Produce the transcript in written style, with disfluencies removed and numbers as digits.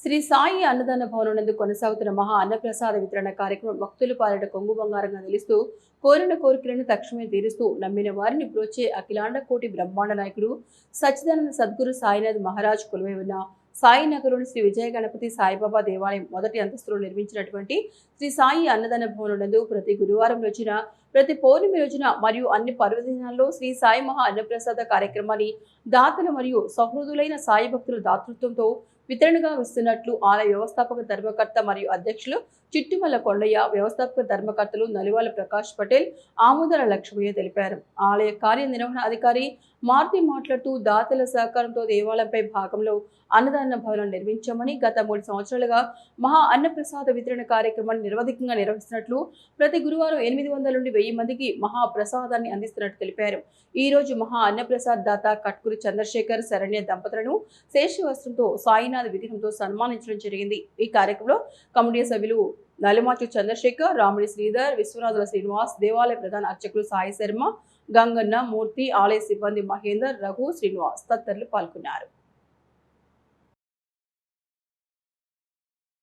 శ్రీ సాయి అన్నదాన భవనం నందు కొనసాగుతున్న మహా అన్నప్రసాద వితరణ కార్యక్రమం భక్తుల పాలిట కొంగు బంగారంగా నిలుస్తూ కోరిన కోరికలను తక్షణమే తీరుస్తూ నమ్మిన వారిని బ్రోచే అఖిలాండ కోటి బ్రహ్మాండ నాయకుడు సచ్చిదానంద సద్గురు సాయినాథ్ మహారాజ్ కొలువై ఉన్న సాయినగర్లోని శ్రీ విజయ గణపతి సాయిబాబా దేవాలయం మొదటి అంతస్తులో నిర్మించినటువంటి శ్రీ సాయి అన్నదాన భవనం నందు ప్రతి గురువారం రోజున ప్రతి పౌర్ణమి రోజున మరియు అన్ని పర్వదినాల్లో శ్రీ సాయి మహా అన్నప్రసాద కార్యక్రమాన్ని దాతలు మరియు సహృదులైన సాయి భక్తుల దాతృత్వంతో వితరణగా ఇస్తున్నట్లు ఆలయ వ్యవస్థాపక ధర్మకర్త మరియు అధ్యక్షులు చిట్టుమల్ల కొండయ్య, వ్యవస్థాపక ధర్మకర్తలు నలివాల ప్రకాష్ పటేల్, ఆముదల లక్ష్మయ్య తెలిపారు. ఆలయ కార్యనిర్వహణ అధికారి మారుతి మాట్లాడుతూ దాతల సహకారంతో దేవాలయంపై భాగంలో అన్నదాన భవనం నిర్మించామని గత 3 సంవత్సరాలుగా మహా అన్నప్రసాద వితరణ కార్యక్రమాన్ని నిర్వధికంగా నిర్వహిస్తున్నట్లు ప్రతి గురువారం 800 నుండి 1000 మందికి మహా ప్రసాదాన్ని అందిస్తున్నట్టు తెలిపారు. ఈ రోజు మహా అన్నప్రసాద్ దాత కట్కూరి చంద్రశేఖర్ శరణ్య దంపతులను శేషవస్త్రంతో సాయినాథ్ విగ్రహంతో సన్మానించడం జరిగింది. ఈ కార్యక్రమంలో కమిటీ సభ్యులు నలిమాచు చంద్రశేఖర్, రాముడి శ్రీధర్, విశ్వనాథుల శ్రీనివాస్, దేవాలయ ప్రధాన అర్చకులు సాయి శర్మ, గంగన్న, మూర్తి, ఆలయ సిబ్బంది మహేందర్, రఘు, శ్రీనివాస్ తదితరులు పాల్గొన్నారు.